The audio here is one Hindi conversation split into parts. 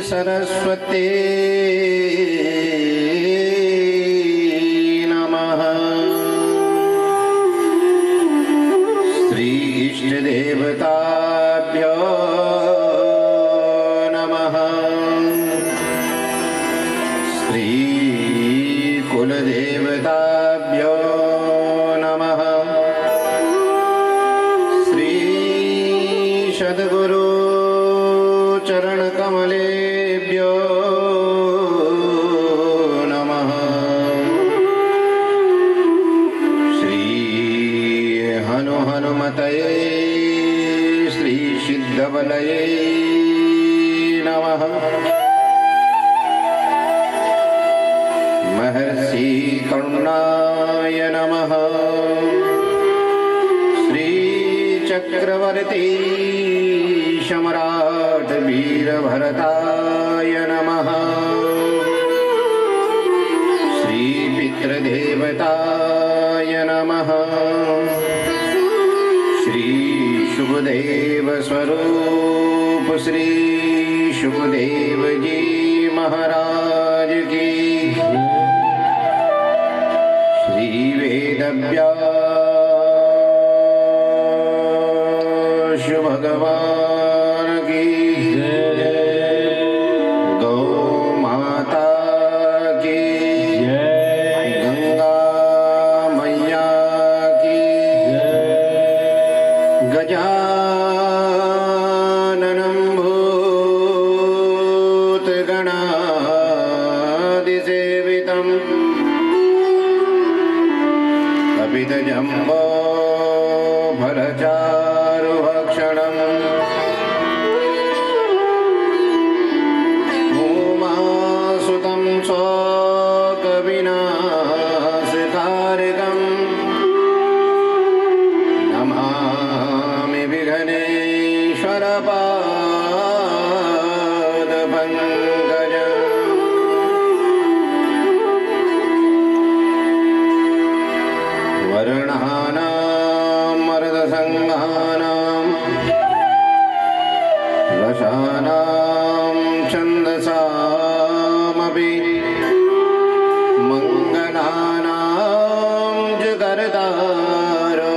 सरस्वती नमः। श्री इष्ट देवताभ्यो नमः। श्री कुल देवताभ्यो नमः। श्री सद्गुरु चरण कमलेभ्यो नमः। श्री हनुमतये श्री सिद्धबलये नमः। महर्षि करुणाय नमः। श्री चक्रवर्ती सम्राट वीरभरताय नमः। श्री पितृदेवताय नमः। श्री शुभदेव स्वरूप श्री शुभदेव जी महाराज की। श्री वेदव्यास भगवान की। गौ माता की। गंगा मैया की। गजाननं भूतगणादिसेवितम् कपितजम्बो फलचारुभक्षणम् उमासुतं शोकविनाशकारकम् नमामि विघ्नेश्वरपादपङ्कजम्। वर्णानां मर्दसङ्घानां रसानां छन्दसामपि मङ्गलानां जगर्तारो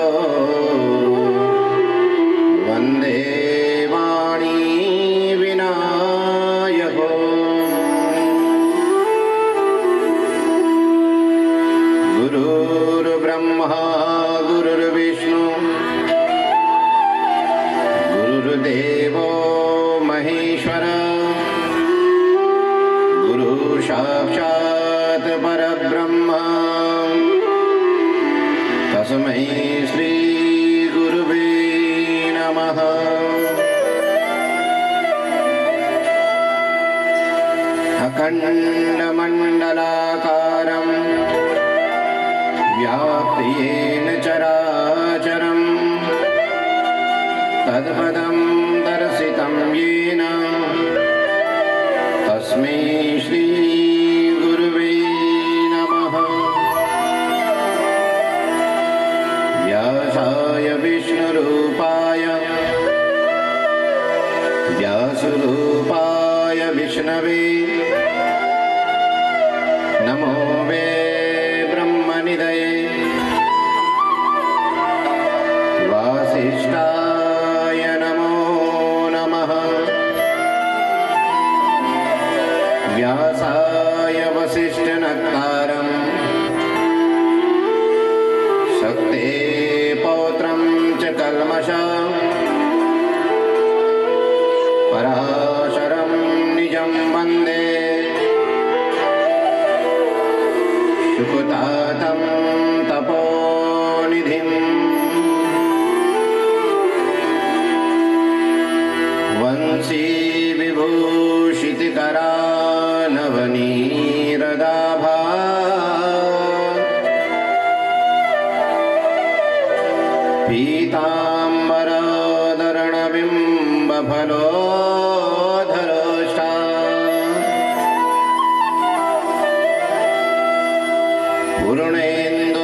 वन्दे वाणी विनायको। गुरुर्ब्रह्मा गुरुर्विष्णु गुरुर्देवो महेश्वर गुरु साक्षात् परब्रह्म तस्मै श्री गुरुवे नमः। अखण्डमण्डलाकारम् व्याप्तेन चराचरं तत्पदं दर्शितं येन तस्मै श्री गुरुवे नमः। व्यासाय विष्णुरूपाय व्यासरूपाय विष्णवे नमो वे ब्रह्मनिधये वासिष्ठाय नमो नमः। व्यासाय वसिष्ठनकारम् शक्ते पौत्रं च कल्मषम् पराशरं निजं वन्दे शुकुतातं तपोनिधिम्। वंशी विभूषितकरानवनीरदाभा पीताम्बरधरणबिम्बफलोधरोष्ठा पूर्णेन्दु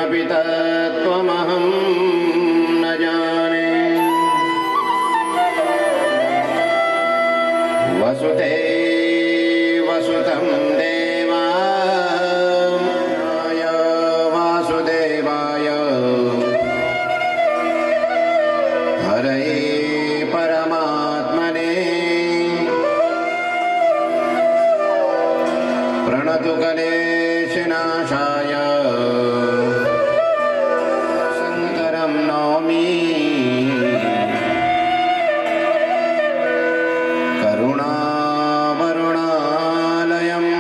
किमपि तत्त्वमहं न जाने। वसुदेवसुतं देवाय वासुदेवाय हरये परमात्मने प्रणतु क्लेशनाशाय शङ्करं नौमि करुणावरुणालयम्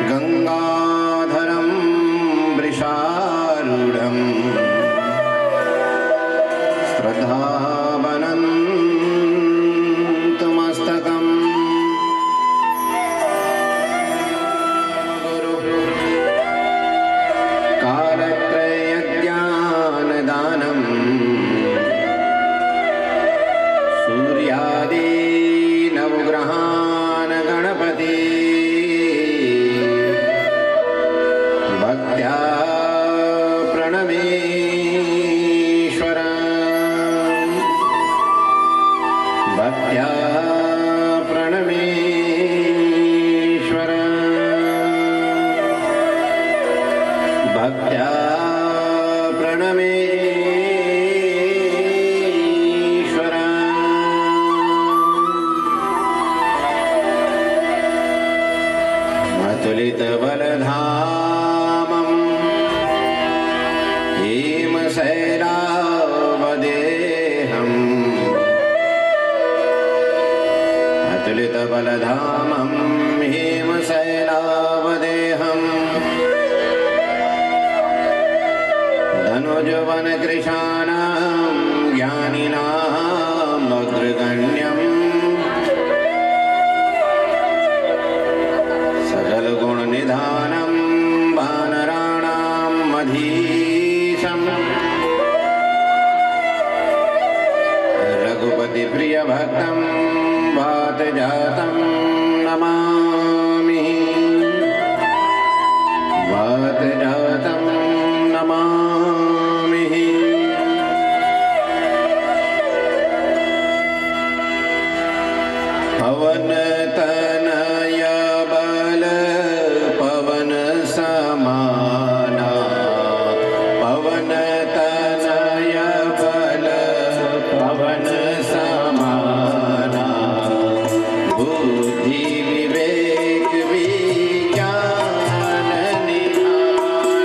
गङ्गाधरं वृषारूढम् श्रद्धावनन्तमस्तकम् कालत्रयज्ञानदानम् सूर्यादीनवग्रहान् गणपति भक्त्या प्रणमेश्वर भक्त्या प्रणमेश्वर भक्त्या प्रणमेश्वर अतुलितबलधामं हेमशैलावदेहम् अतुलितबलधामं हेमशैलावदेहम् धनुजवनकृशानां ज्ञानिनाम् अग्रगण्यम् सकलगुणनिधानं वानराणां मधीशम् रघुपतिप्रियभक्तं वातजातं नमामि वातजातं नमामि। पवनतनय बल पवन समाना पवनतनय बल पवन समाना बुद्धि विवेक विज्ञान निधान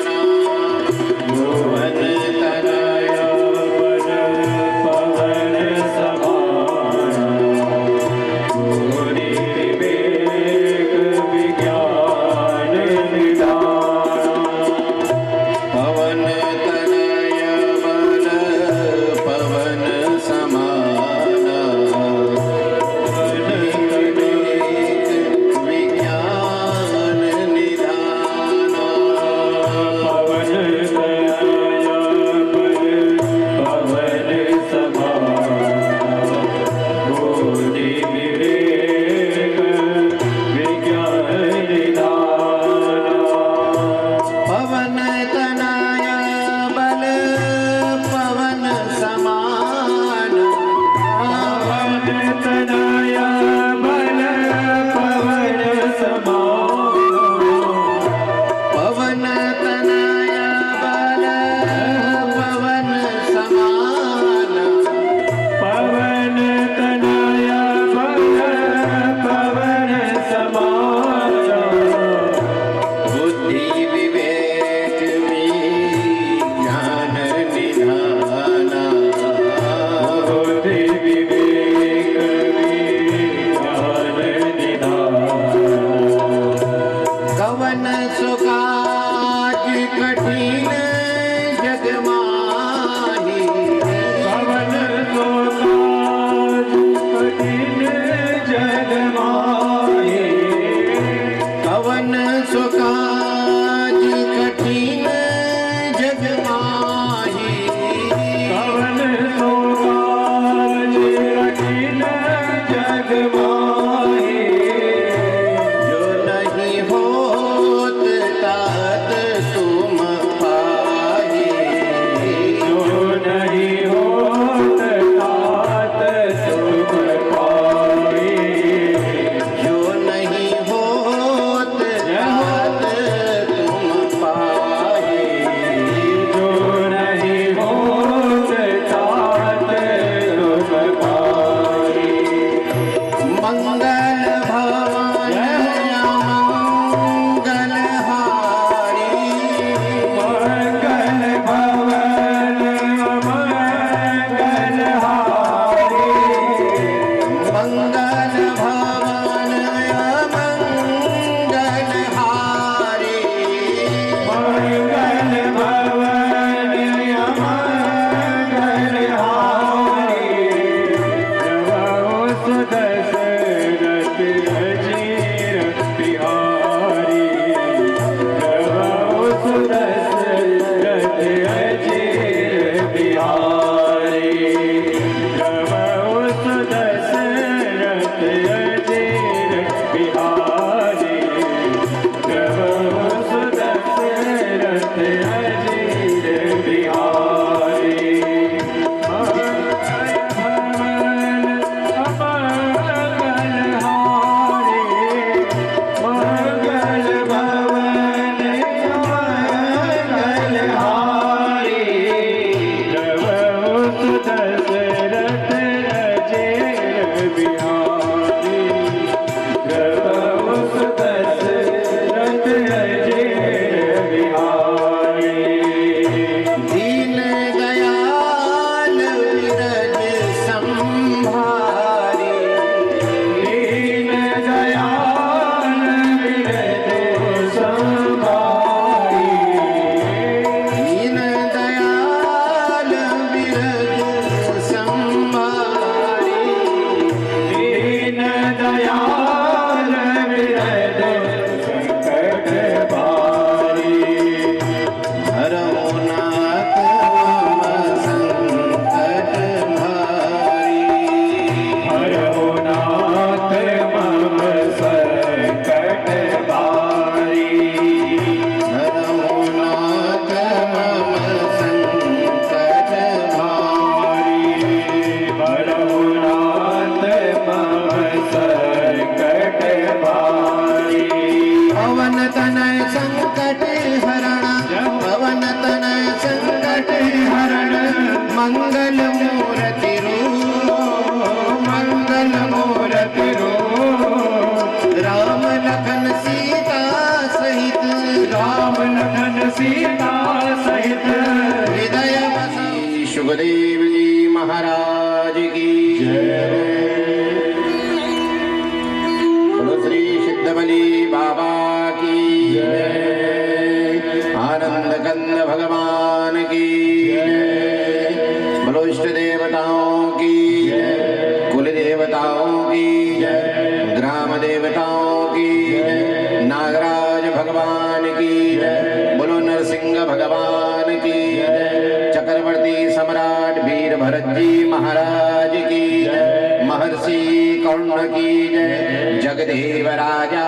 सिद्धबली बाबा की जय, आनंद कंद भगवान की जय, बोलो इष्ट देवताओं की जय, कुल देवताओं की जय, ग्राम देवताओं की जय, नागराज भगवान की जय, बोलो नरसिंह भगवान की जय, चक्रवर्ती सम्राट वीर भरत जी महाराज की जय, महर्षि कर्ण की जय, जगदेव राजा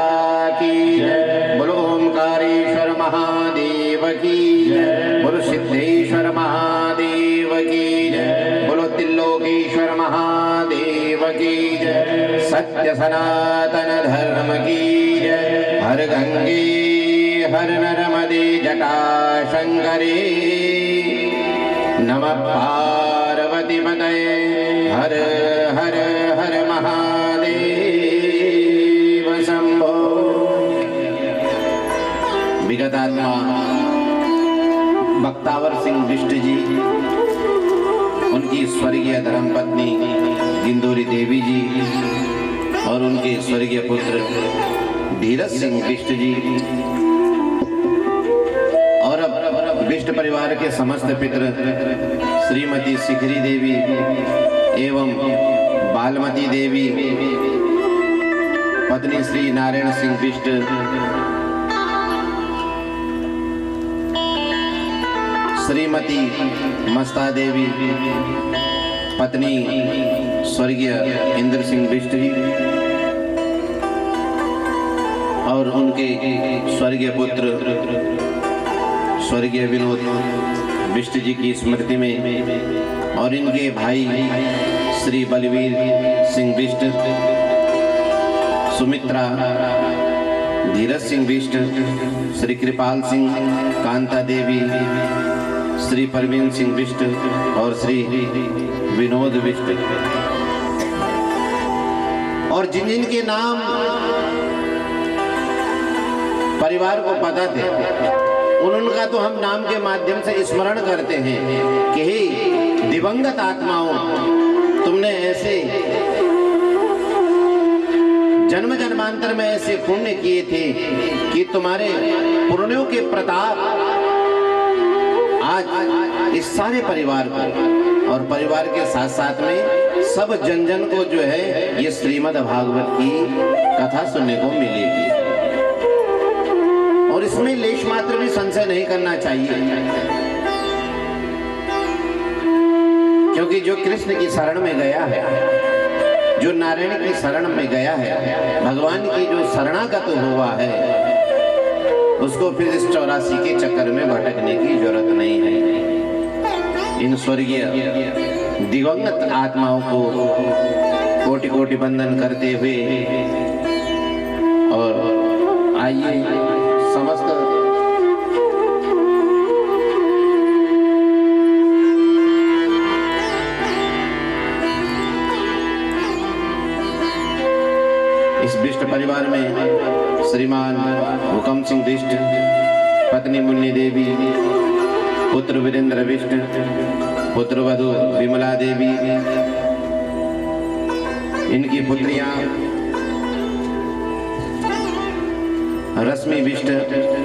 की जय, बोलो ओमकारेश्वर महादेव की जय, बोलो सिद्धेश्वर महादेव की जय, बोलो त्रिलोकेश्वर महादेव की जय, सत्य सनातन धर्म की जय, हर गंगे हर नर्मदे जटा शंकरे, नमः पार्वती पतये, हर हर हर महादेव शंभो। विगत आत्मा बख्तावर सिंह बिष्ट जी, उनकी स्वर्गीय धर्मपत्नी गिंदोरी देवी जी और उनके स्वर्गीय पुत्र धीरज सिंह बिष्ट जी और अब बिष्ट परिवार के समस्त पितृ श्रीमती शिखरी देवी एवं बालमती देवी, पत्नी श्री नारायण सिंह बिष्ट, श्रीमती मस्ता देवी, पत्नी स्वर्गीय इंद्र सिंह बिष्ट जी और उनके स्वर्गीय पुत्र स्वर्गीय विनोद बिष्ट जी की स्मृति में और इनके भाई श्री बलवीर सिंह बिष्ट, सुमित्रा, धीरज सिंह बिष्ट, श्री कृपाल सिंह, कांता देवी, श्री परवीन सिंह बिष्ट और श्री विनोद बिष्ट, और जिन जिन के नाम परिवार को पता थे उनका तो हम नाम के माध्यम से स्मरण करते हैं कि हे दिवंगत आत्माओं, तुमने ऐसे जन्म जन्मांतर में ऐसे पुण्य किए थे कि तुम्हारे पुण्यों के प्रताप आज इस सारे परिवार को और परिवार के साथ साथ में सब जन जन को जो है ये श्रीमद् भागवत की कथा सुनने को मिलेगी और इसमें लेश मात्र भी संशय नहीं करना चाहिए, क्योंकि जो कृष्ण की शरण में गया है, जो नारायण की शरण में गया है, भगवान की जो शरणागत हुआ है, उसको फिर इस 84 के चक्कर में भटकने की जरूरत नहीं है। इन स्वर्गीय दिवंगत आत्माओं को कोटि कोटि वंदन करते हुए और आइए समस्त इस बिष्ट परिवार में श्रीमान हुकम सिंह बिष्ट, पत्नी मुन्नी देवी, पुत्र वीरेंद्र बिष्ट, पुत्र वधु विमला देवी, इनकी पुत्रियां रश्मि बिष्ट,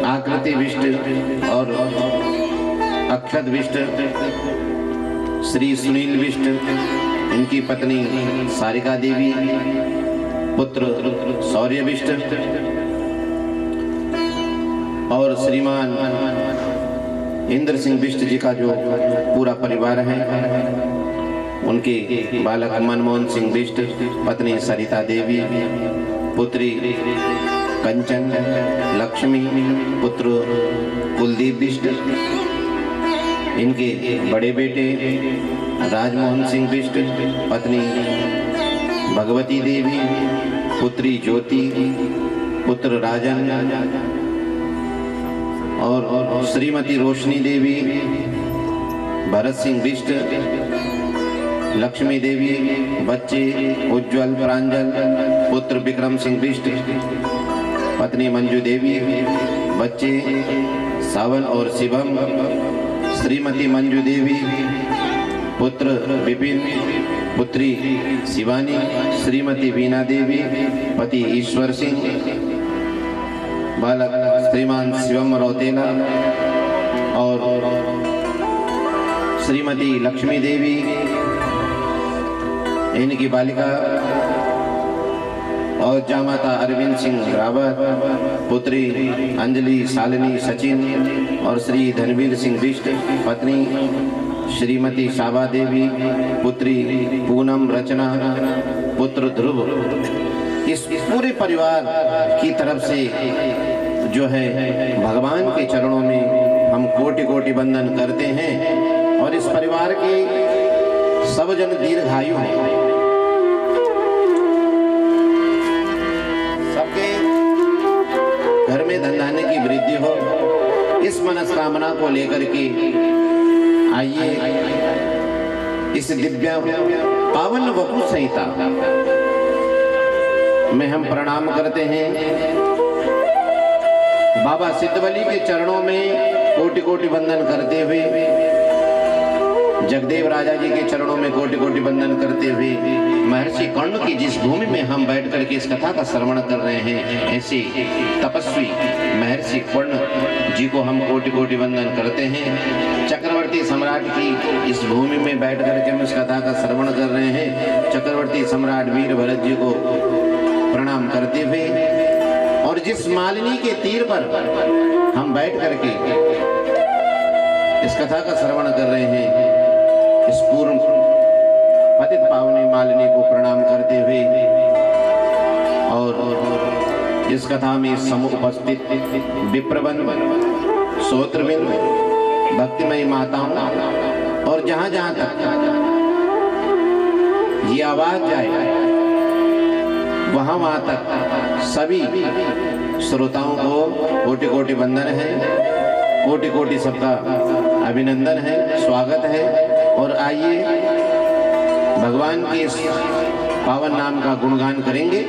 आकृति बिष्ट और अक्षत बिष्ट, श्री सुनील बिष्ट, इनकी पत्नी सारिका देवी, पुत्र शौर्य बिष्ट और श्रीमान इंद्र सिंह बिष्ट जी का जो पूरा परिवार है, उनके बालक मनमोहन सिंह बिष्ट, पत्नी सरिता देवी, पुत्री कंचन, लक्ष्मी, पुत्र कुलदीप बिष्ट, इनके बड़े बेटे राजमोहन सिंह बिष्ट, पत्नी भगवती देवी, पुत्री ज्योति, पुत्र राजन और श्रीमती रोशनी देवी, भरत सिंह बिष्ट, लक्ष्मी देवी, बच्चे उज्जवल प्रांजल, पुत्र विक्रम सिंह बिष्ट, पत्नी मंजू देवी, बच्चे सावन और शिवम, श्रीमती मंजू देवी, पुत्र विपिन, पुत्री शिवानी, श्रीमती वीणा देवी, पति ईश्वर सिंह, बालक श्रीमान शिवम रौतेला और श्रीमती लक्ष्मी देवी, इनकी बालिका, और जामाता अरविंद सिंह रावत, पुत्री अंजलि शालिनी सचिन और श्री धनवीर सिंह बिष्ट, पत्नी श्रीमती शाबा देवी, पुत्री पूनम रचना, पुत्र ध्रुव। इस पूरे परिवार की तरफ से जो है भगवान के चरणों में हम कोटि कोटि वंदन करते हैं और इस परिवार के सब जन दीर्घायु हैं, सबके घर में धनधान्य की वृद्धि हो, इस मनस्कामना को लेकर के आइए इस दिव्य पावन वपु संहिता में हम प्रणाम करते हैं। बाबा सिद्धवली के चरणों में कोटि कोटि वंदन करते हुए, जगदेव राजा जी के चरणों में कोटि कोटि वंदन करते हुए, महर्षि कर्ण की जिस भूमि में हम बैठ करके इस कथा का श्रवण कर रहे हैं, ऐसे तपस्वी महर्षि कर्ण जी को हम कोटि कोटि वंदन करते हैं। चक्रवर्ती सम्राट की इस भूमि में बैठ करके हम इस कथा का श्रवण कर रहे हैं। चक्रवर्ती सम्राट वीर भरत जी को प्रणाम करते हुए और जिस मालिनी के तीर पर हम बैठ करके इस कथा का श्रवण कर रहे हैं, इस पूर्ण पतित पावनी मालिनी को प्रणाम करते हुए और इस कथा में समूह उपस्थित विप्रवन, श्रोतृवृंद, भक्तिमयी माताओं और जहां जहां तक ये आवाज जाए वहां तक सभी श्रोताओं को कोटि कोटि वंदन है, कोटि कोटि सबका अभिनंदन है, स्वागत है। और आइए भगवान के इस पावन नाम का गुणगान करेंगे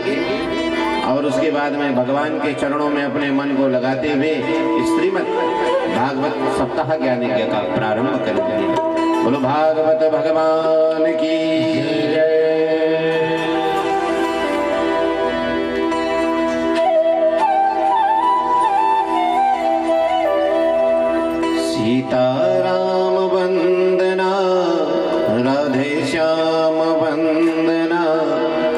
और उसके बाद में भगवान के चरणों में अपने मन को लगाते हुए श्रीमद् भागवत सप्ताह ज्ञान यज्ञ का प्रारंभ करेंगे। बोलो भागवत भगवान की जय। सीताराम वंदना, राधे श्याम वंदना,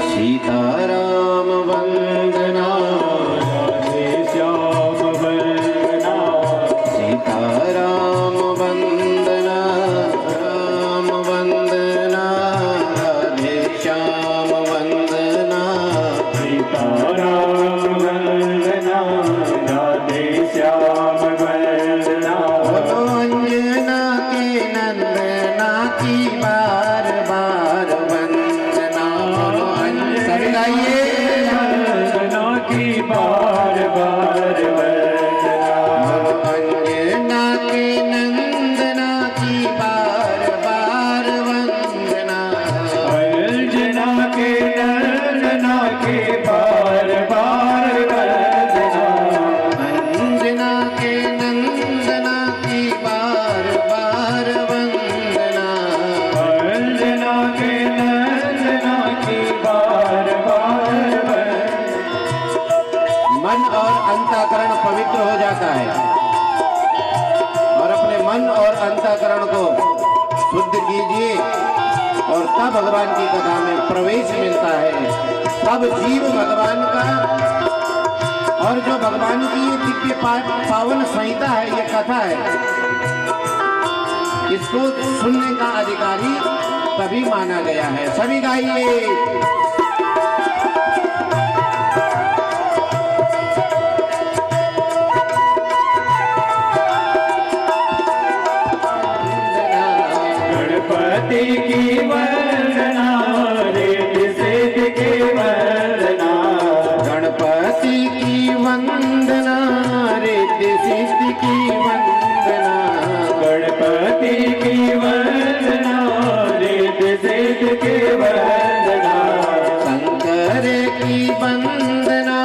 सीताराम वंदना, राधे श्याम वंदना, सीताराम वंदना, राम वंदना, राधे श्याम वंदना, सीताराम वंदना, राधे श्याम वंदना। अंजना के नंदना की बार बार वंदना, सभी गाइए। अंजना की बार बार वंदना, अंजना के नंदना की बार बार वंदना, अंजना के नंदना की बार बार वंदना, अंजना के नंदना की बार बार वंदना, अंजना के नंदना की बार बार वंदना। मन और अंतःकरण पवित्र हो जाता है और अपने मन और अंतःकरण को शुद्ध कीजिए और तब भगवान की कथा में प्रवेश मिलता है। तब जीव भगवान का और जो भगवान की ये दिव्य पावन संहिता है, ये कथा है, इसको सुनने का अधिकारी तभी माना गया है। सभी गाइए। गणपति की वंदना, रिद्धि सिद्धि की वंदना, गणपति की वंदना, रिद्धि सिद्धि की वंदना, गणपति की वंदना, रिद्धि सिद्धि की वंदना, शंकर की वंदना,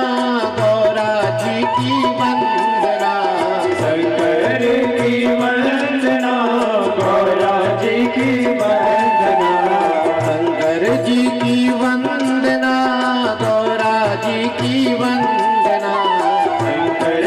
गौरा जी की वंदना, शंकर की वंदना, गौरा जी की वंदना, शंकर जी की वंदना, गौरा जी की वंदना, शंकर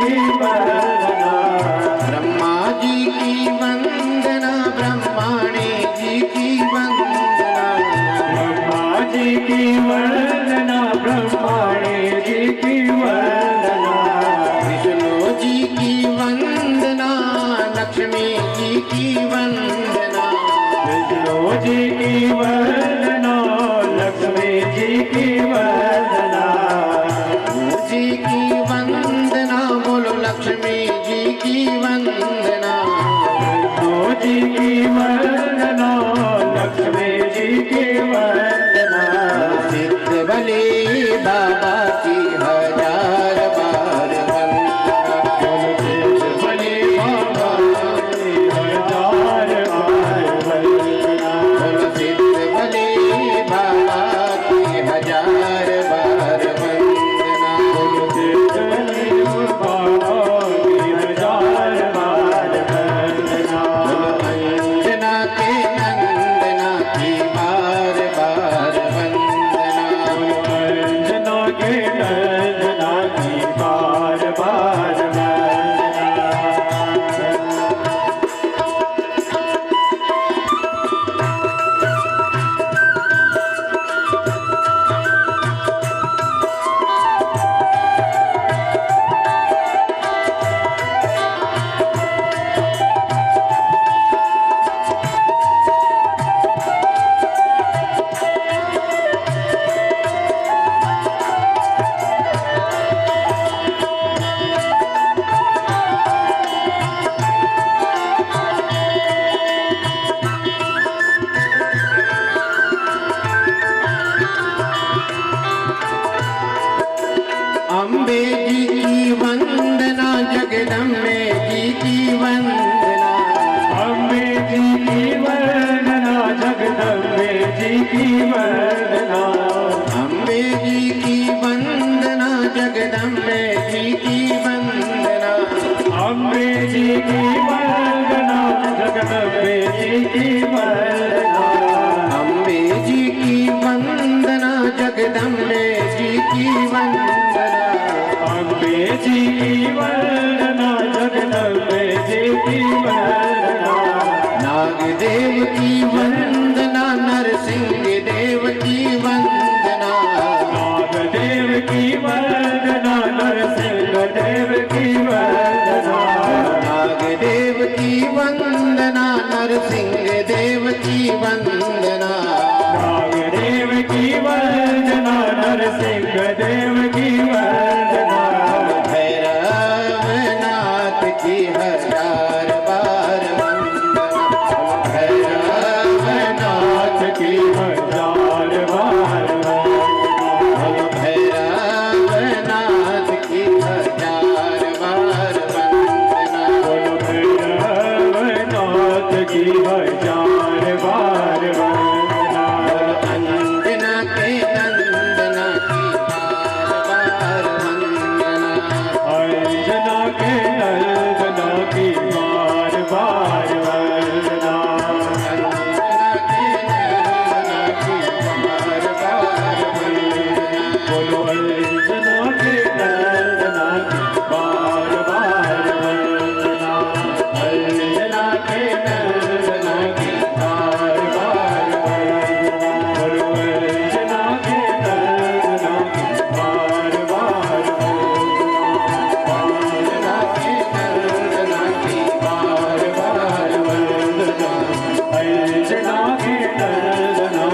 की वंदना, ब्रह्मा जी की वंदना, ब्रह्माणी जी की वंदना, ब्रह्मा जी की वंदना, ब्रह्माणी जी की वंदना, विष्णु जी की वंदना, लक्ष्मी जी की वंदना, विष्णु जी की वंदना, लक्ष्मी जी की वंदना, जी की वंदना, बोलो लक्ष्मी जी की वंदना, विष्णु जी की वंदना, लक्ष्मी जी की वंदना, सिद्ध बले बाबा की हजार बार वंदना, सिद्ध बले बाबा की हजार बार वंदना, बोलो सिद्ध बले बाबा की हजार बार वंदना, सिद्ध बले बाबा की हजार बार वंदना, अंजना के नंदना की बार बार वंदना, अंजना के नंदना की बार बार वंदना, अम्बे जी की वंदना, जगदम्बे जी की वंदना, अम्बे जी की वंदना, जगदम्बे जी की वंदना, अम्बे जी की वंदना, जगदम्बे जी की वंदना, अम्बे जी की वंदना, जगदम्बे जी की वंदना, अम्बे जी की वंदना, जगदम्बे जी की वंदना, अम्बे जी की वंदना, जगदम्बे जी की वंदना, नागदेव की वंदना, नरसिंह देव की वंदना, नागदेव की वंदना, नरसिंह देव की वंदना, नागदेव की वंदना, नरसिंह देव की वंदना, नागदेव की वंदना, नरसिंह देव की वंदना, भैरवनाथ की हजार बार वंदना, भैरवनाथ की हजार बार वंदना, भैरवनाथ की हजार बार वंदना, भैरवनाथ की हजार बार वंदना, अंजना के नंदना की बार बार वंदना, अंजना के नंदना की बार बार वंदना, अंजना के नंदना की बार बार वंदना, बोलो अंजना के नंदना की बार बार वंदना, अंजना के नंदना की बार बार वंदना, बोलो अंजना के नंदना की बार बार अंजना के नंदना की बार बार वंदना, अंजना के नंदना की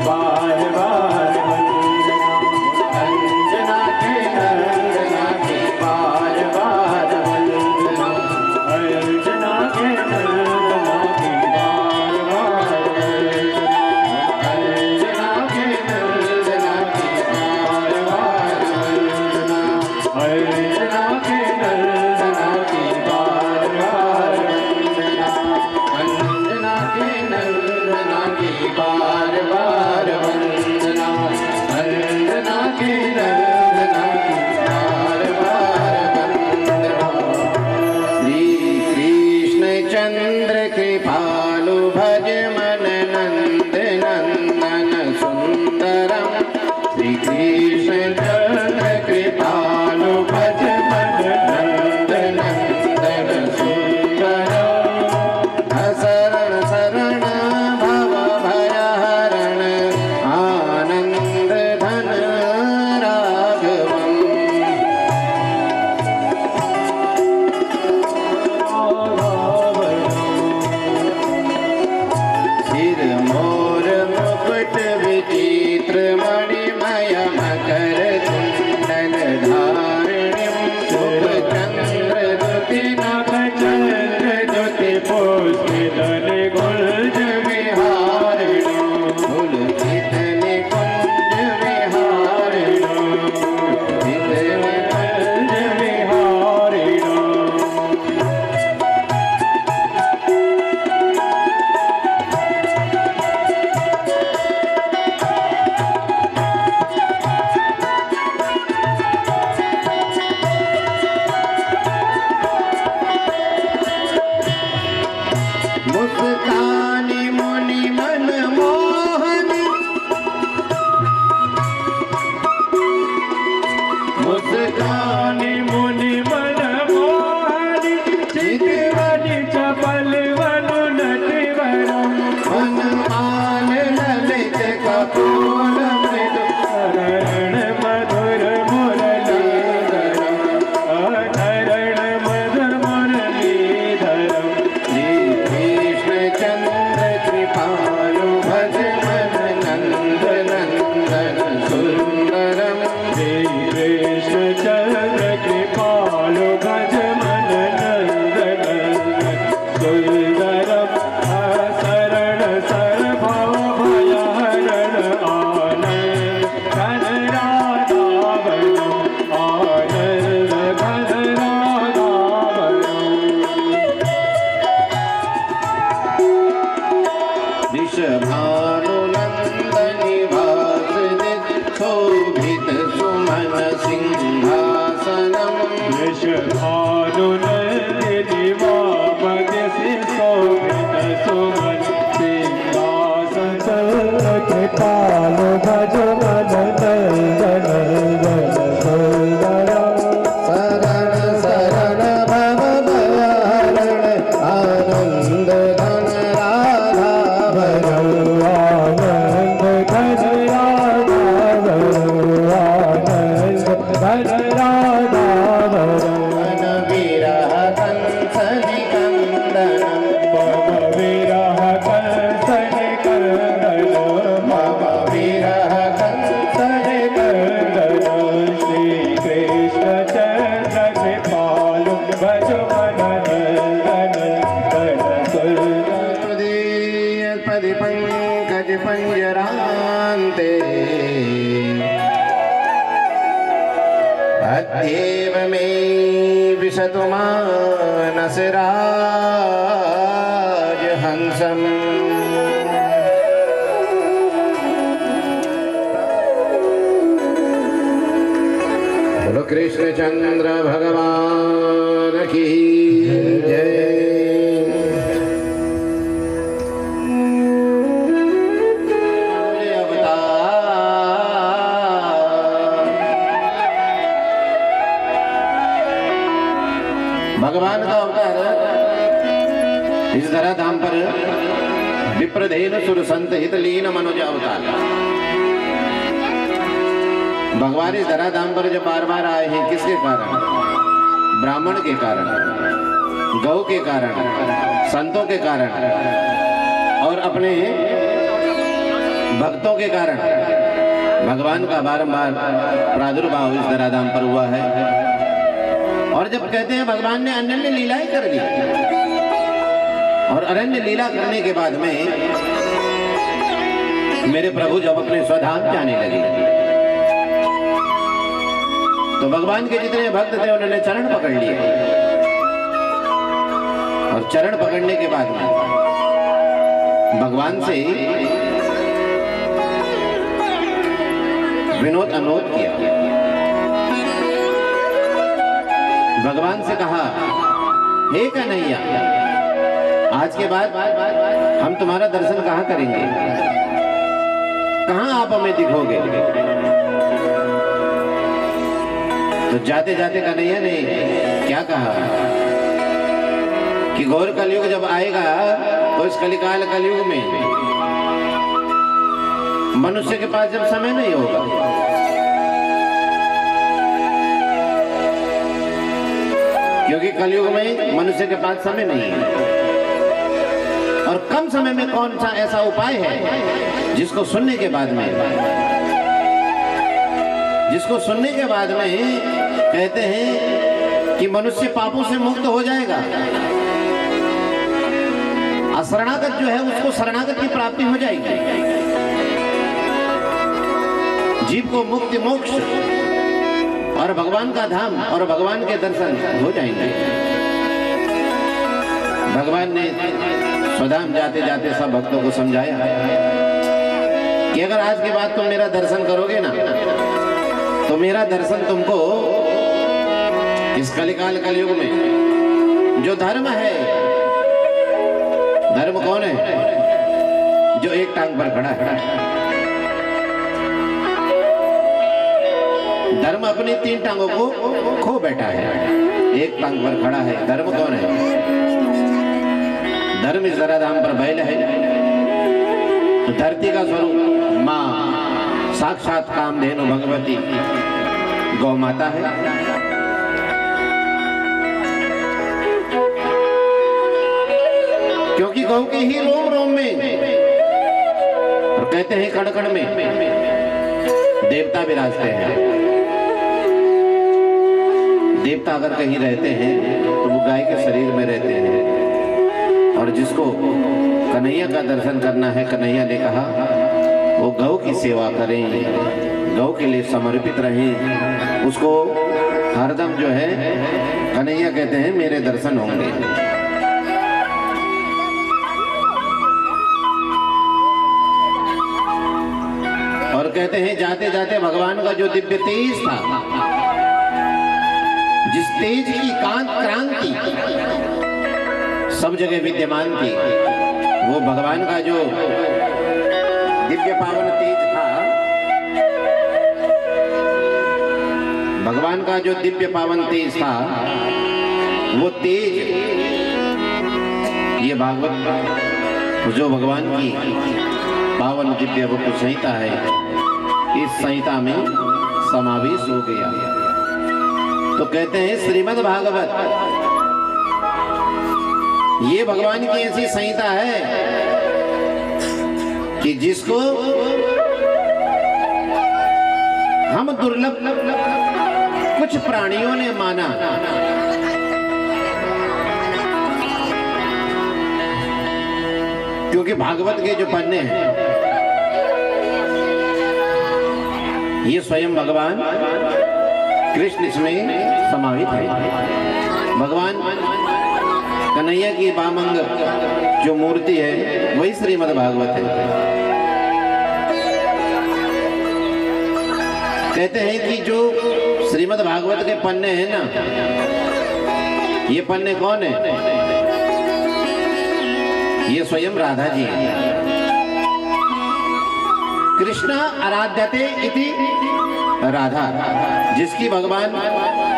बार बार वंदना, अंजना के नंदना की बार बार वंदना, अंजना के नंदना की बार बार वंदना, अंजना के नंदना की बार बार वंदना, अंजना के नंदना की बार बार वंदना, अंजना के नंदना की बार बार वंदना, अंजना के नंदना की बार बार वंदना। श्री कृष्ण चंद्र कृपालु भज मन नंद नंदन सुंदरम, श्री कृष्ण चंद्र कृपालु भज वृषभानुनन्दिनी वामदेशे शोभित सुमन सिंहासन कृपाल भज मन नंदन सुंदर शरण शरण भव भयहरण आनंद धन राधा भरऊ आनंद धन राधा भरऊ आनंद धन राधा भरऊ मन विरह कंस निकंदनम मम विरह कंसन कंदन मम विरह कंस कंदन श्री कृष्ण चंद्र कृपाल भज मन नंदन धन सुंदर पदि पंकज पंजरान्ते अध्येव मे विशतु मानसराज हंसम् बोलो कृष्णचंद्र भगवान की जय। भगवान का अवतार इस धरा धाम पर विप्रधेन सुर संत हित लीन मनोज अवतार। भगवान इस धरा धाम पर जब बार बार आए हैं किसके कारण? ब्राह्मण के कारण, गौ के कारण, संतों के कारण और अपने भक्तों के कारण भगवान का बारंबार प्रादुर्भाव इस धरा धाम पर हुआ है। और जब कहते हैं भगवान ने अनन्य लीलाएं कर दी और अरण्य लीला करने के बाद में मेरे प्रभु जब अपने स्वधाम जाने लगे तो भगवान के जितने भक्त थे उन्होंने चरण पकड़ लिए और चरण पकड़ने के बाद में भगवान से विनोद अनुरोध किया। भगवान से कहा, हे कन्हैया, आज के बाद हम तुम्हारा दर्शन कहाँ करेंगे? कहाँ आप हमें दिखोगे? तो जाते जाते कन्हैया ने क्या कहा कि घोर कलयुग जब आएगा तो इस कलिकाल कलयुग में मनुष्य के पास जब समय नहीं होगा, क्योंकि कलयुग में मनुष्य के पास समय नहीं है और कम समय में कौन सा ऐसा उपाय है जिसको सुनने के बाद में कहते हैं कि मनुष्य पापों से मुक्त हो जाएगा। अशरणागत जो है उसको शरणागत की प्राप्ति हो जाएगी। जीव को मुक्ति मोक्ष और भगवान का धाम और भगवान के दर्शन हो जाएंगे। भगवान ने स्वधाम जाते जाते सब भक्तों को समझाया कि अगर आज के बाद तुम मेरा दर्शन करोगे ना तो मेरा दर्शन तुमको इस कलिकाल कलयुग में जो धर्म है, धर्म कौन है? जो एक टांग पर खड़ा है। धर्म अपनी तीन टांगों को खो बैठा है, एक टांग पर खड़ा है। धर्म कौन है? धर्म इस धराधाम पर बैल है। तो धरती का स्वरूप माँ साक्षात कामधेनु भगवती गौ माता है। क्योंकि गौ के ही रोम रोम में और कहते हैं कण कण में देवता विराजते हैं। देवता अगर कहीं रहते हैं तो वो गाय के शरीर में रहते हैं। और जिसको कन्हैया का दर्शन करना है, कन्हैया ने कहा वो गौ की सेवा करें, गौ के लिए समर्पित रहें, उसको हरदम जो है कन्हैया कहते हैं मेरे दर्शन होंगे। और कहते हैं जाते जाते भगवान का जो दिव्य तेज था, जिस तेज की क्रांति सब जगह विद्यमान थी। वो भगवान का जो दिव्य पावन तेज था, भगवान का जो दिव्य पावन तेज था, वो तेज ये भागवत जो भगवान की पावन दिव्य रूप संहिता है, इस संहिता में समावेश हो गया। तो कहते हैं श्रीमद् भागवत ये भगवान की ऐसी संहिता है कि जिसको हम दुर्लभ कुछ प्राणियों ने माना, क्योंकि भागवत के जो पन्ने हैं ये स्वयं भगवान कृष्ण इसमें समाहित है। भगवान कन्हैया की वामंग जो मूर्ति है वही श्रीमद् भागवत है। कहते हैं कि जो श्रीमद् भागवत के पन्ने हैं ना, ये पन्ने कौन है? ये स्वयं राधा जी हैं। कृष्ण आराध्यते इति राधा, जिसकी भगवान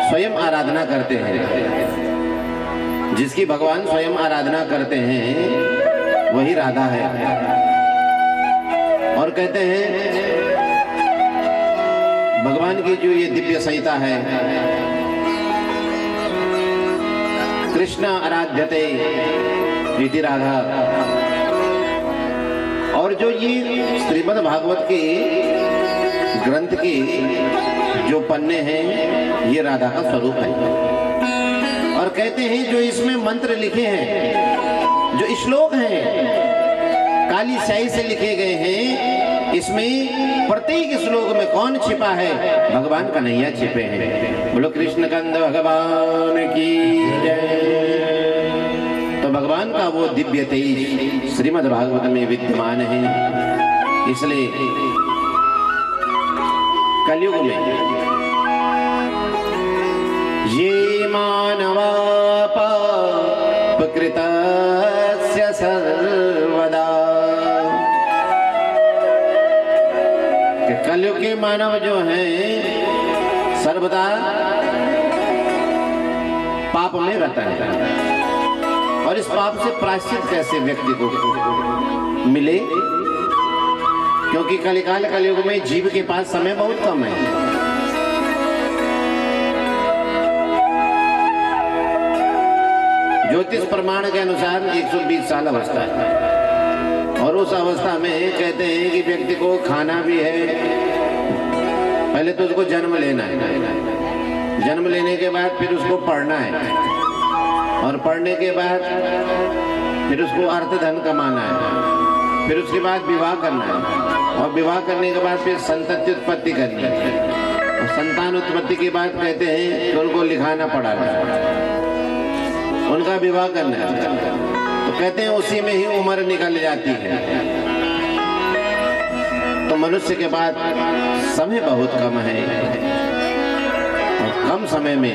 स्वयं आराधना करते हैं, जिसकी भगवान स्वयं आराधना करते हैं वही राधा है। और कहते हैं भगवान की जो ये दिव्य संहिता है, कृष्ण आराध्यते इति राधा, और जो ये श्रीमद् भागवत के ग्रंथ के जो पन्ने हैं ये राधा का स्वरूप है। और कहते हैं जो इसमें मंत्र लिखे हैं, जो श्लोक हैं, काली स्याही से लिखे गए हैं, इसमें प्रत्येक श्लोक में कौन छिपा है? भगवान कन्हैया छिपे हैं। बोलो कृष्ण कंद भगवान की जय। तो भगवान का वो दिव्य तेज श्रीमद् भागवत में विद्यमान है। इसलिए कलयुग में ये मानवा पापकृतस्य सर्वदा, कि कलयुग के मानव जो हैं सर्वदा पाप में रहता है। और इस पाप से प्रायश्चित कैसे व्यक्ति को मिले? क्योंकि कलिकाल कलयुग में जीव के पास समय बहुत कम है। ज्योतिष प्रमाण के अनुसार 120 साल अवस्था है। और उस अवस्था में कहते हैं कि व्यक्ति को खाना भी है, पहले तो उसको जन्म लेना है, जन्म लेने के बाद फिर उसको पढ़ना है, और पढ़ने के बाद फिर उसको अर्थ धन कमाना है, फिर उसके बाद विवाह करना है, और विवाह करने के बाद फिर संतति उत्पत्ति करनी है, और संतान उत्पत्ति के बाद कहते हैं कि उनको लिखाना पड़ाना है, उनका विवाह करना है। तो कहते हैं उसी में ही उम्र निकल जाती है। तो मनुष्य के बाद समय बहुत कम है, और कम समय में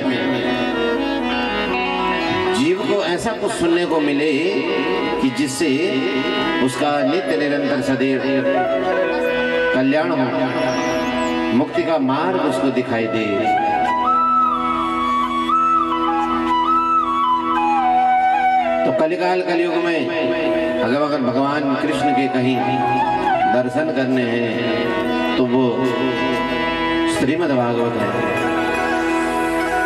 जीव को ऐसा कुछ सुनने को मिले कि जिससे उसका नित्य निरंतर सदैव कल्याण हो, मुक्ति का मार्ग उसको दिखाई दे। तो कलिकाल कलयुग में अगर भगवान कृष्ण के कहीं दर्शन करने हैं तो वो श्रीमद् भागवत है।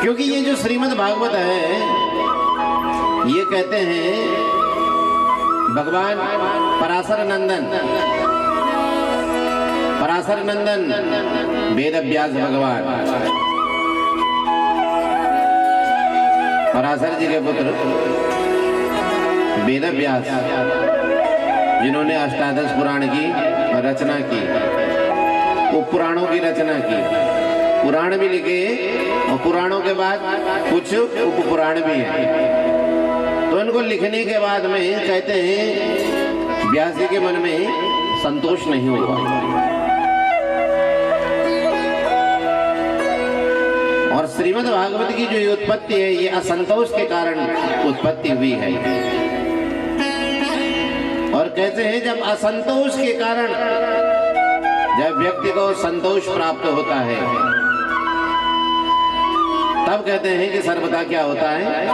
क्योंकि ये जो श्रीमद् भागवत है ये कहते हैं भगवान पराशर नंदन वेद व्यास भगवान, पराशर जी के पुत्र वेद व्यास, जिन्होंने अष्टादश पुराण की रचना की, वो पुराणों की रचना की, पुराण भी लिखे, और पुराणों के बाद कुछ उप पुराण भी हैं। तो इनको लिखने के बाद में कहते हैं व्यास जी के मन में संतोष नहीं हुआ, और श्रीमद् भागवत की जो ये उत्पत्ति है ये असंतोष के कारण उत्पत्ति हुई है। और कहते हैं जब असंतोष के कारण जब व्यक्ति को संतोष प्राप्त होता है तब कहते हैं कि सर्वदा क्या होता है,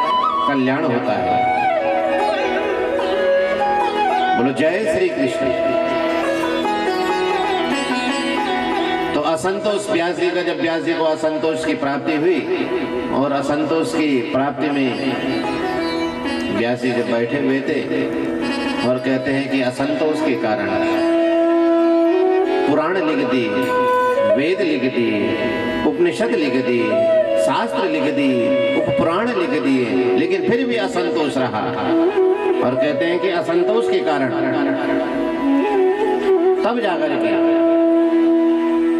कल्याण होता है। बोलो जय श्री कृष्ण। तो असंतोष व्यास जी का, जब व्यास जी को असंतोष की प्राप्ति हुई और असंतोष की प्राप्ति में व्यास जी जब बैठे हुए थे और कहते हैं कि असंतोष के कारण पुराण लिख दिए, वेद लिख दिए, उपनिषद लिख दिए, शास्त्र लिख दिए, उपपुराण लिख दिए, लेकिन फिर भी असंतोष रहा। और कहते हैं कि असंतोष के कारण तब जाकर के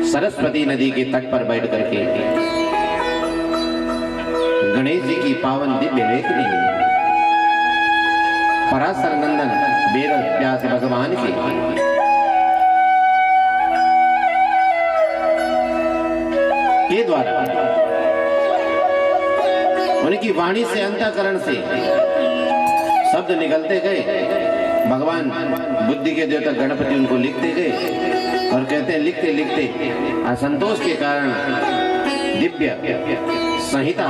सरस्वती नदी के तट पर बैठ करके गणेश जी की पावन दिव्य लेखनी पराशर नंदन वेद व्यास भगवान की के द्वारा उनकी वाणी से, अंतःकरण से शब्द निकलते गए। भगवान बुद्धि के देवता गणपति उनको लिखते गए और कहते हैं लिखते लिखते असंतोष के कारण दिव्य संहिता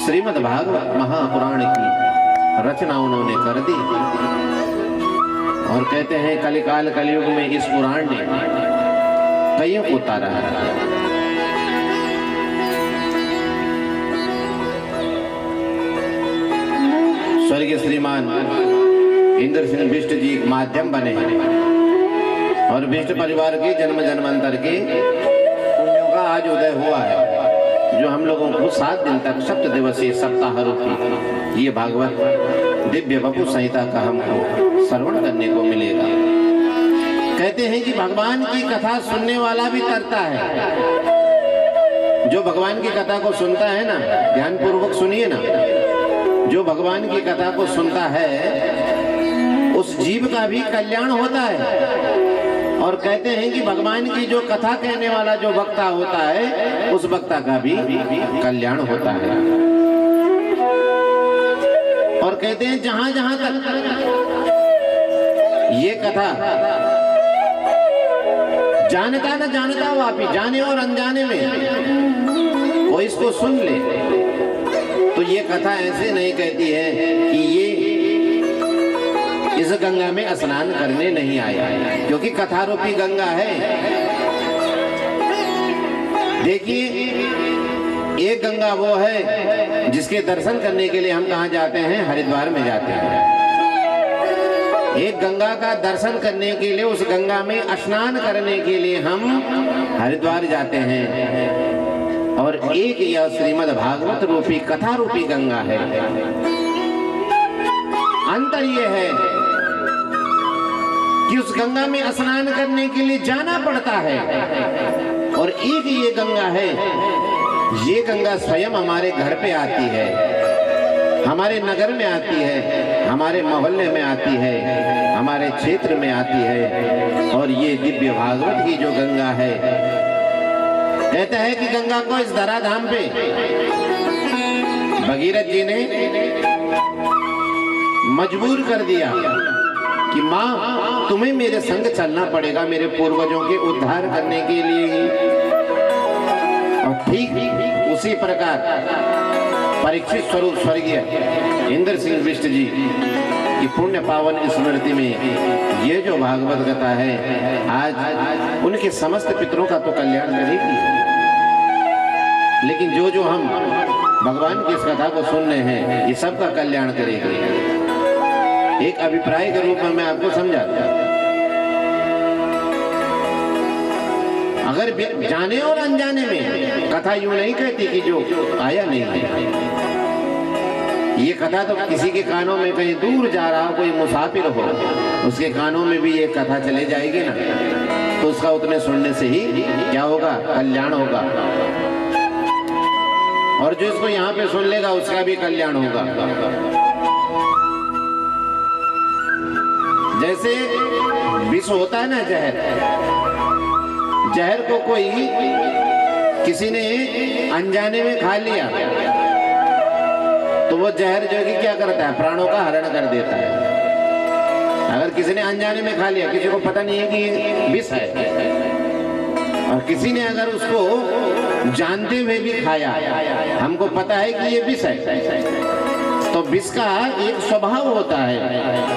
श्रीमद् भागवत महापुराण की रचना उन्होंने कर दी। और कहते हैं कलिकाल कलयुग में इस पुराण ने कईयों को उतारा है। स्वर्गीय श्रीमान इंद्र सिंह बिष्ट जी एक माध्यम बने हैं और बिष्ट परिवार के जन्म जन्मांतर के पुण्यों का आज उदय हुआ है, जो हम लोगों को 7 दिन तक सप्त दिवसीय सप्ताह रूपी ये भागवत दिव्य वपु संहिता का हमको श्रवण करने को मिलेगा। कहते हैं कि भगवान की कथा सुनने वाला भी तरता है। जो भगवान की कथा को सुनता है ना, ध्यान पूर्वक सुनिए ना, जो भगवान की कथा को सुनता है उस जीव का भी कल्याण होता है। और कहते हैं कि भगवान की जो कथा कहने वाला जो वक्ता होता है उस वक्ता का भी कल्याण होता है। और कहते हैं जहां जहां तक ये कथा जानता न जानता वापी, जाने और अनजाने में कोई इसको सुन ले तो ये कथा ऐसे नहीं कहती है कि ये इस गंगा में स्नान करने नहीं आया, क्योंकि कथा रूपी गंगा है। देखिए एक गंगा वो है जिसके दर्शन करने के लिए हम कहाँ जाते हैं, हरिद्वार में जाते हैं। एक गंगा का दर्शन करने के लिए, उस गंगा में स्नान करने के लिए हम हरिद्वार जाते हैं। और एक यह श्रीमद् भागवत रूपी कथा रूपी गंगा है। अंतर यह है कि उस गंगा में स्नान करने के लिए जाना पड़ता है, और एक ये गंगा है, ये गंगा स्वयं हमारे घर पे आती है, हमारे नगर में आती है, हमारे मोहल्ले में आती है, हमारे क्षेत्र में आती है। और ये दिव्य भागवत की जो गंगा है, कहता है कि गंगा को इस धराधाम पे भगीरथ जी ने मजबूर कर दिया कि माँ तुम्हें मेरे संग चलना पड़ेगा मेरे पूर्वजों के उद्धार करने के लिए। और ठीक उसी प्रकार परीक्षित स्वरूप स्वर्गीय इंद्र सिंह बिष्ट जी की पुण्य पावन स्मृति में ये जो भागवत कथा है आज उनके समस्त पितरों का तो कल्याण करेगी, लेकिन जो जो हम भगवान की इस कथा को सुन रहे हैं ये सबका कल्याण करेगी। एक अभिप्राय के रूप में मैं आपको समझाता हूं। अगर जाने और अनजाने में कथा यूं नहीं कहती कि जो आया नहीं है, ये कथा तो किसी के कानों में कहीं दूर जा रहा कोई मुसाफिर हो, उसके कानों में भी ये कथा चले जाएगी ना, तो उसका उतने सुनने से ही क्या होगा, कल्याण होगा। और जो इसको यहाँ पे सुन लेगा उसका भी कल्याण होगा। जैसे विष होता है ना, जहर, जहर को कोई किसी ने अनजाने में खा लिया तो वो जहर जो है कि क्या करता है, प्राणों का हरण कर देता है। अगर किसी ने अनजाने में खा लिया, किसी को पता नहीं है कि ये विष है, और किसी ने अगर उसको जानते हुए भी खाया, हमको पता है कि ये विष है, तो विष का एक स्वभाव होता है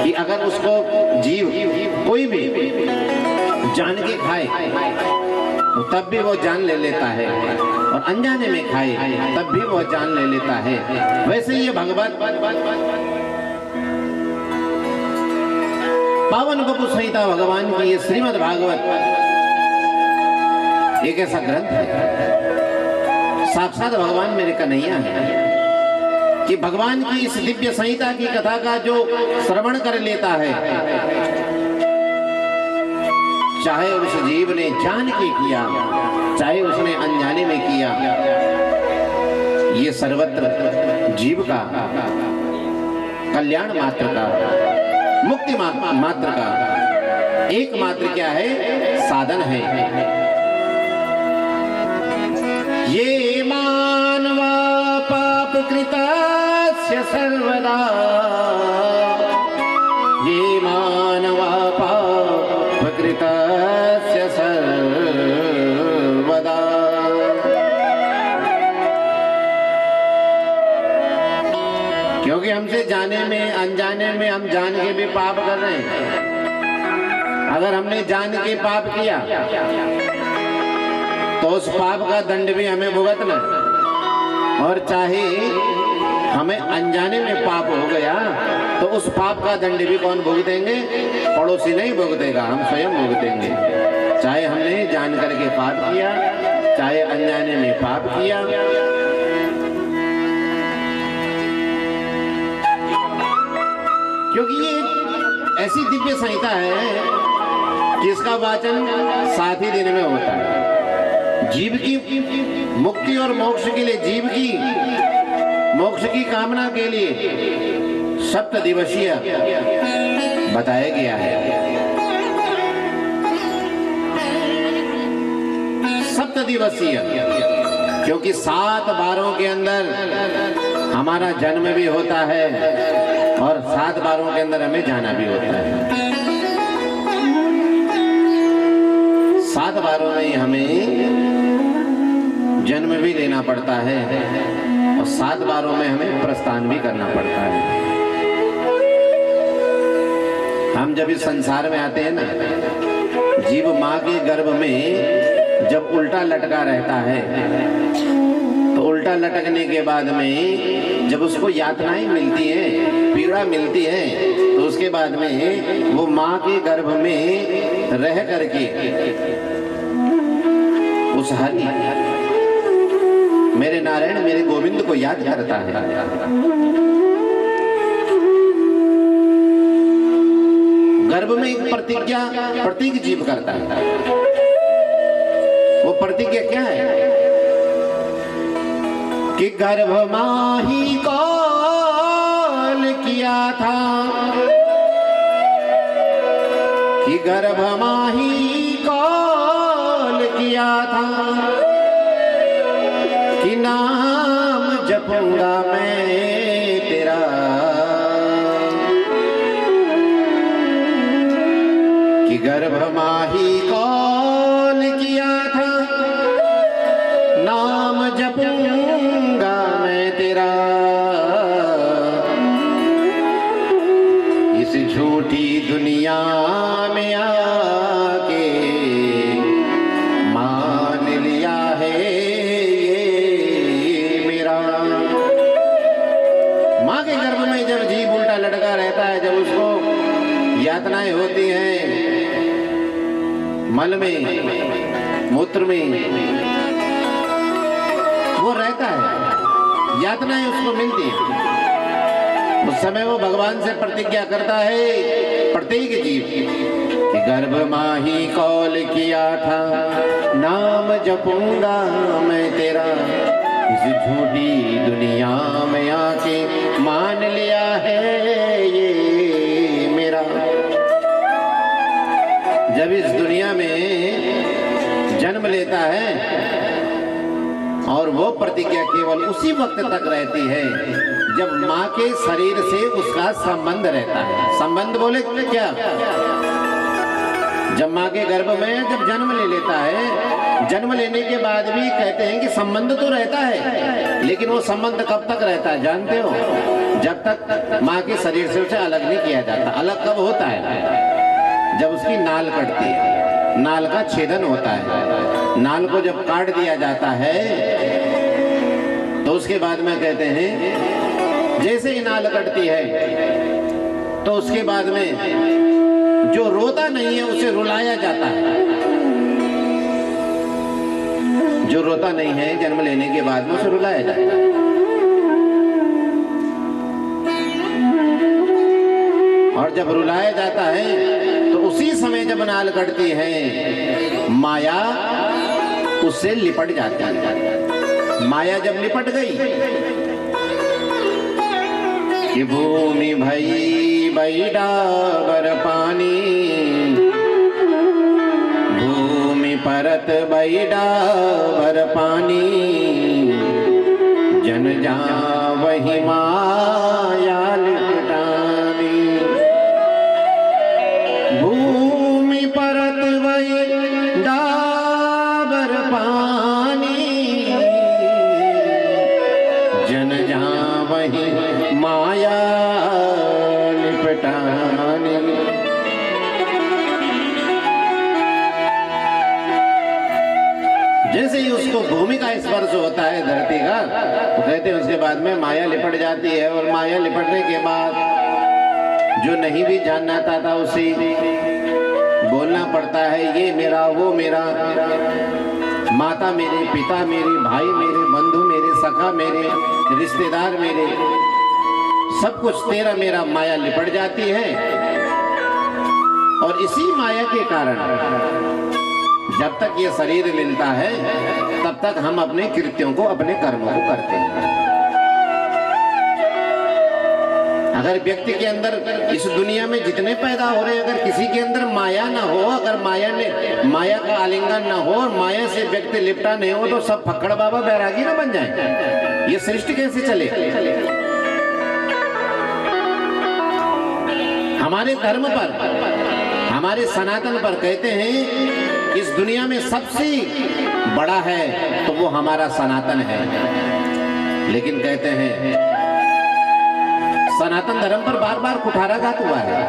कि अगर उसको जीव कोई भी जान के खाए तो तब भी वो जान ले लेता है, और अनजाने में खाए तब भी वो जान ले लेता है। वैसे ये भगवत पावन कपूर संहिता भगवान की ये श्रीमद् भागवत एक ऐसा ग्रंथ है, साक्षात भगवान मेरे कन्हैया है, कि भगवान की इस दिव्य संहिता की कथा का जो श्रवण कर लेता है, चाहे उस जीव ने जान के किया, चाहे उसने अनजाने में किया, ये सर्वत्र जीव का कल्याण मात्र का, मुक्ति मात्र का एकमात्र क्या है, साधन है। ये मानवा पाप कृतस्य सर्वदा, ये मानवा पाप कृतस्य सर्वदा। क्योंकि हमसे जाने में अनजाने में हम जान के भी पाप कर रहे हैं। अगर हमने जान के पाप किया तो उस पाप का दंड भी हमें भुगतना, और चाहे हमें अनजाने में पाप हो गया तो उस पाप का दंड भी कौन भुगतेंगे, पड़ोसी नहीं भुगतेगा, हम स्वयं भुगतेंगे। चाहे हमने जान करके पाप किया, चाहे अनजाने में पाप किया। क्योंकि ये ऐसी दिव्य संहिता है जिसका वाचन 7 ही दिन में होता है। जीव की मुक्ति और मोक्ष के लिए, जीव की मोक्ष की कामना के लिए 7 दिवसीय बताया गया है। 7 दिवसीय, क्योंकि 7 बारों के अंदर हमारा जन्म भी होता है और 7 बारों के अंदर हमें जाना भी होता है। 7 बारों में हमें जन्म भी लेना पड़ता है और 7 बारों में हमें प्रस्थान भी करना पड़ता है। हम जब इस संसार में आते हैं ना, जीव माँ के गर्भ में जब उल्टा लटका रहता है, तो उल्टा लटकने के बाद में जब उसको यातनाएं मिलती हैं, पीड़ा मिलती है, तो उसके बाद में वो माँ के गर्भ में रह करके उस हरि मेरे नारायण मेरे गोविंद को याद करता है। गर्भ में एक प्रतीक जीव करता है। वो प्रतिज्ञा क्या है कि गर्भ माही कौन किया था, कि गर्भ माही कौन किया था, कि नाम जपूंगा मैं तेरा, कि गर्भ माही कौन किया था, नाम जपूंगा मैं तेरा। इस झूठी दुनिया में आके मान लिया है ये मेरा। माँ के गर्भ में जब जीव उल्टा लटका रहता है, जब उसको यातनाएं होती हैं, मल में मूत्र में वो रहता है, यातनाएं उसको मिलती हैं, उस समय वो भगवान से प्रतिज्ञा करता है, प्रत्येक जीव, कि गर्भ माही कौल किया था, नाम जपूंगा मैं तेरा। इस झूठी दुनिया में आके मान लिया है ये मेरा। जब इस दुनिया में जन्म लेता है प्रतिज्ञा केवल उसी वक्त तक रहती है जब माँ के शरीर से उसका संबंध रहता है। संबंध बोले क्या? जब माँ के गर्भ में जब जन्म ले लेता है, जन्म लेने के बाद भी कहते हैं कि संबंध तो रहता है, लेकिन वो संबंध कब तक रहता है जानते हो? जब तक माँ के शरीर से उसे अलग नहीं किया जाता। अलग कब होता है? जब उसकी नाल कटती है, नाल का छेदन होता है। नाल को जब काट दिया जाता है तो उसके बाद में कहते हैं जैसे ही नाल कटती है तो उसके बाद में जो रोता नहीं है उसे रुलाया जाता है। जो रोता नहीं है जन्म लेने के बाद में उसे रुलाया जाता है। और जब रुलाया जाता है तो उसी समय जब नाल कटती है माया उससे लिपट जाती है। माया जब लिपट गई कि भूमि भई बैडाबर पानी, भूमि परत बैडाबर पानी, जन जा वही माया लिपटानी। भूमि परत बैडाबर पानी, जन जा वही माया लिपटानी। जैसे ही उसको भूमि का स्पर्श होता है धरती का तो कहते हैं उसके बाद में माया लिपट जाती है। और माया लिपटने के बाद जो नहीं भी जानना था उसे बोलना पड़ता है ये मेरा वो मेरा, माता मेरे, पिता मेरे, भाई मेरे, बंधु मेरे, सखा मेरे, रिश्तेदार मेरे, सब कुछ तेरा मेरा। माया लिपट जाती है और इसी माया के कारण जब तक ये शरीर मिलता है तब तक हम अपने कृत्यों को, अपने कर्मों को करते हैं। अगर व्यक्ति के अंदर इस दुनिया में जितने पैदा हो रहे हैं, अगर किसी के अंदर माया ना हो, अगर माया का आलिंगन ना हो, माया से व्यक्ति लिपटा नहीं हो, तो सब फक्कड़ बाबा बैरागी ना बन जाए। ये सृष्टि कैसे चले? हमारे धर्म पर, हमारे सनातन पर कहते हैं इस दुनिया में सबसे बड़ा है तो वो हमारा सनातन है। लेकिन कहते हैं सनातन धर्म पर बार बार कुठाराघात हुआ है।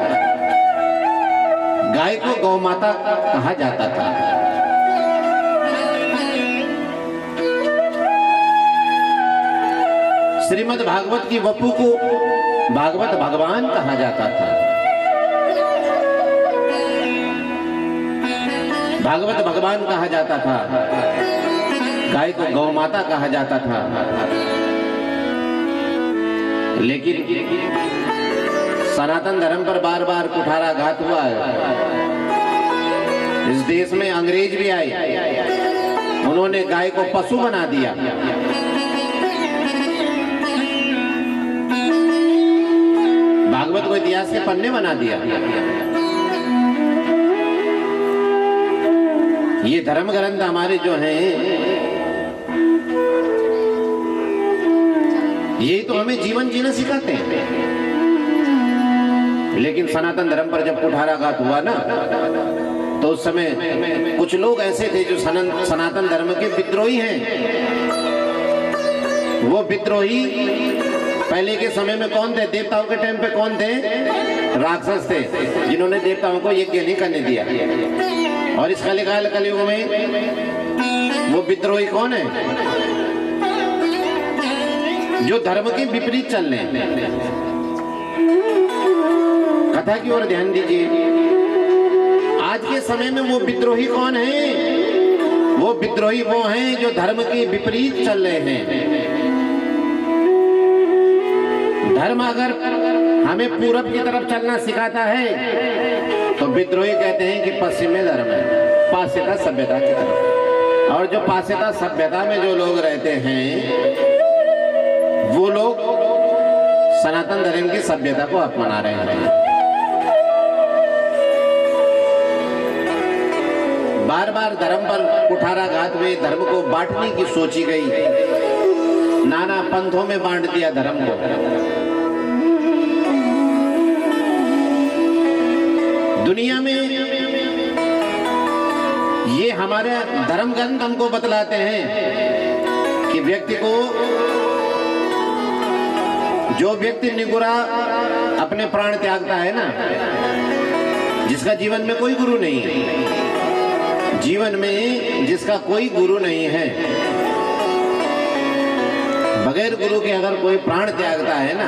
गाय को गौ माता कहा जाता था, श्रीमद् भागवत की वपु को भागवत भगवान कहा जाता था, भागवत भगवान कहा जाता था, गाय को गौ माता कहा जाता था। लेकिन सनातन धर्म पर बार बार कुठाराघात हुआ है। इस देश में अंग्रेज भी आए, उन्होंने गाय को पशु बना दिया। भागवत को इतिहास के पन्ने बना दिया। ये धर्म ग्रंथ हमारे जो हैं यही तो हमें जीवन जीना सिखाते हैं। लेकिन सनातन धर्म पर जब कुठाराघात हुआ ना तो उस समय कुछ लोग ऐसे थे जो सनातन धर्म के विद्रोही हैं। वो विद्रोही पहले के समय में कौन थे? देवताओं के टाइम पे कौन थे? राक्षस थे, जिन्होंने देवताओं को यज्ञ नहीं करने दिया। और इस कलिकाल कलयुग में वो विद्रोही कौन है? जो धर्म के विपरीत चल रहे हैं। कथा की ओर ध्यान दीजिए। आज के समय में वो विद्रोही कौन है? वो विद्रोही वो हैं जो धर्म के विपरीत चल रहे हैं। धर्म अगर हमें पूरब की तरफ चलना सिखाता है तो विद्रोही कहते हैं कि पश्चिमी धर्म है, पाश्चात्य सभ्यता की तरफ। और जो पाश्चात्य सभ्यता में जो लोग रहते हैं वो लोग सनातन धर्म की सभ्यता को अपना रहे हैं। बार बार धर्म पर कुठाराघात हुए, धर्म को बांटने की सोची गई। नाना पंथों में बांट दिया धर्म को। दुनिया में ये हमारे धर्म ग्रंथ हमको बतलाते हैं कि व्यक्ति को, जो व्यक्ति निगुरा अपने प्राण त्यागता है ना, जिसका जीवन में कोई गुरु नहीं है, जीवन में जिसका कोई गुरु नहीं है, बगैर गुरु के अगर कोई प्राण त्यागता है ना,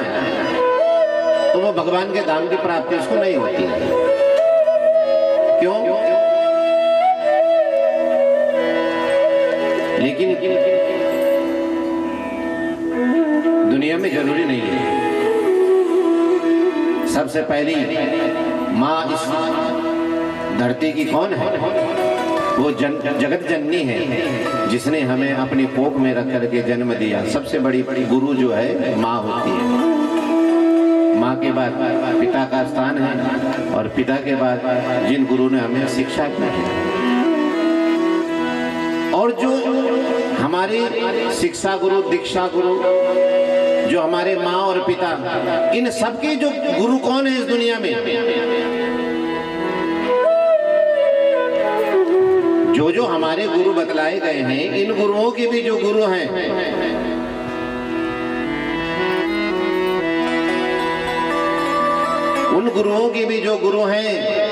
तो वो भगवान के धाम की प्राप्ति उसको नहीं होती है। क्यों? लेकिन दुनिया में जरूरी नहीं है। सबसे पहली माँ इस धरती की कौन है? वो जगत जननी है, जिसने हमें अपनी कोख में रख करके जन्म दिया। सबसे बड़ी गुरु जो है माँ होती है। माँ के बाद पिता का स्थान है, और पिता के बाद जिन गुरु ने हमें शिक्षा की है। और जो हमारे शिक्षा गुरु, दीक्षा गुरु, जो हमारे माँ और पिता, इन सबके जो गुरु कौन है इस दुनिया में? जो जो हमारे गुरु बतलाए गए हैं, इन गुरुओं के भी जो गुरु हैं, उन गुरुओं के भी जो गुरु हैं,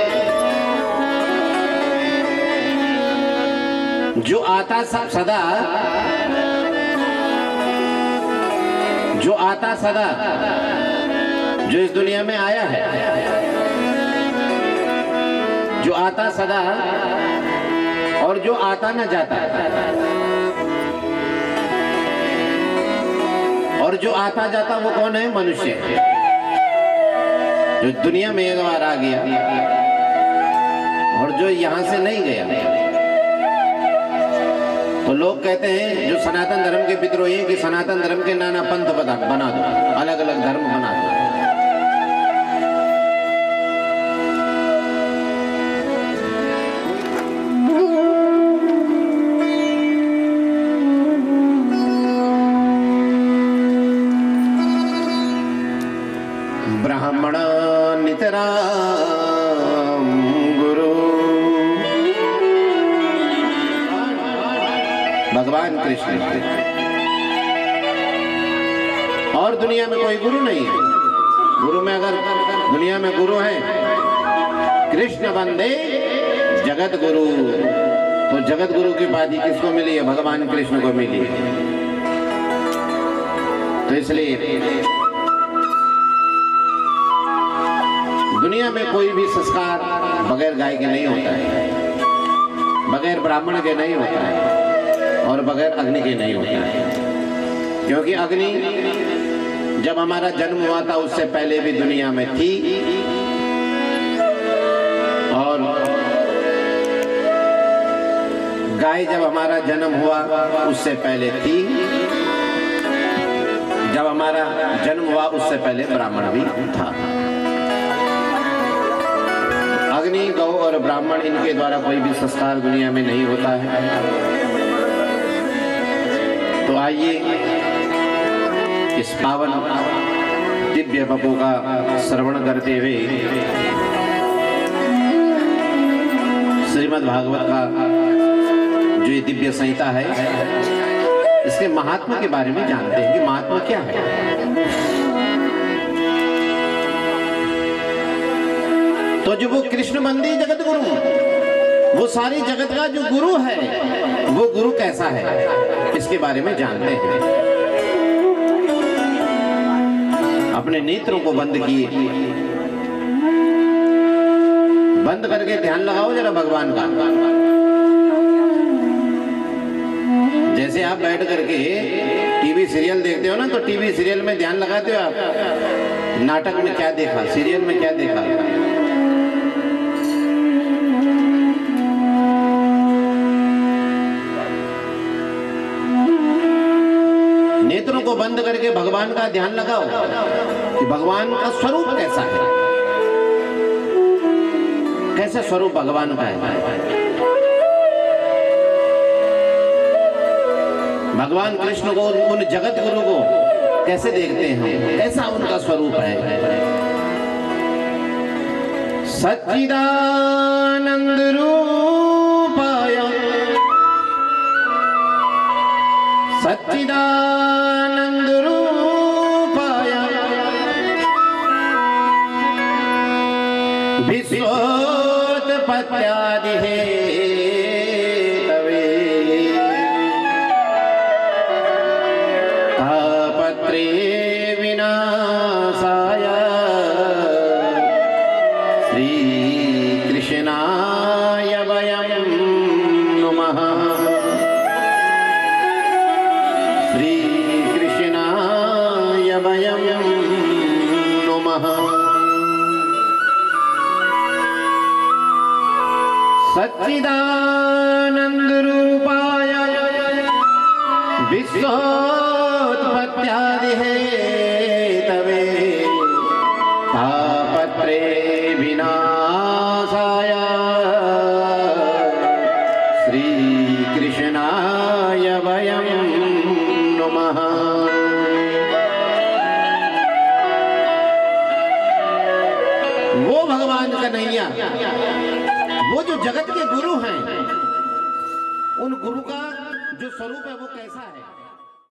जो आता सदा, जो आता सदा, जो इस दुनिया में आया है, जो आता सदा और जो आता न जाता, और जो आता जाता वो कौन है? मनुष्य, जो दुनिया में एक बार आ गया और जो यहां से नहीं गया। तो लोग कहते हैं, जो सनातन धर्म के विद्रोही हैं, कि सनातन धर्म के नाना पंथ बना दो, अलग अलग धर्म बना दो। ब्राह्मण नितराम गुरु, भगवान कृष्ण, और दुनिया में कोई गुरु नहीं है। गुरु में अगर दुनिया में गुरु है, कृष्ण वंदे जगत गुरु, तो जगत गुरु की उपाधि किसको मिली है? भगवान कृष्ण को मिली है। तो इसलिए दुनिया में कोई भी संस्कार बगैर गाय के नहीं होता है, बगैर ब्राह्मण के नहीं होता है, और बगैर अग्नि के नहीं होता है। क्योंकि अग्नि जब हमारा जन्म हुआ था, उससे पहले भी दुनिया में थी, और गाय जब हमारा जन्म हुआ उससे पहले थी, जब हमारा जन्म हुआ उससे पहले ब्राह्मण भी था। अग्नि, गौ और ब्राह्मण, इनके द्वारा कोई भी संस्कार दुनिया में नहीं होता है। तो आइए इस पावन दिव्य बपू का श्रवण करते हुए श्रीमद् भागवत का जो ये दिव्य संहिता है, इसके महात्मा के बारे में जानते हैं कि महात्मा क्या है। तो जो वो कृष्ण वंदे जगत गुरु, वो सारी जगत का जो गुरु है, वो गुरु कैसा है, इसके बारे में जानते हैं। अपने नेत्रों को बंद किए, बंद करके ध्यान लगाओ जरा भगवान का। जैसे आप बैठ करके टीवी सीरियल देखते हो ना, तो टीवी सीरियल में ध्यान लगाते हो आप, नाटक में क्या देखा, सीरियल में क्या देखा। नेत्रों को बंद करके भगवान का ध्यान लगाओ कि भगवान का स्वरूप कैसा है, कैसा स्वरूप भगवान का है। भगवान कृष्ण को, उन जगत गुरु को कैसे देखते हैं, कैसा उनका स्वरूप है। सच्चिदानंद रूपाय सच्चिदानंद रूपाय विश्वोत्पत्त्यादि हेतवे तापत्रे विनाशाय श्रीकृष्णाय वयं नुमः। श्रीकृष्णाय वयं नुमः। सच्चिदानंद रूपाय विश्वोत्पत्त्यादि हेतवे तापत्रे विनाशाय श्रीकृष्णाय वयं नुमः। वो भगवान कन्हैया, वो जो जगत के गुरु हैं, उन गुरु का जो स्वरूप है वो कैसा है।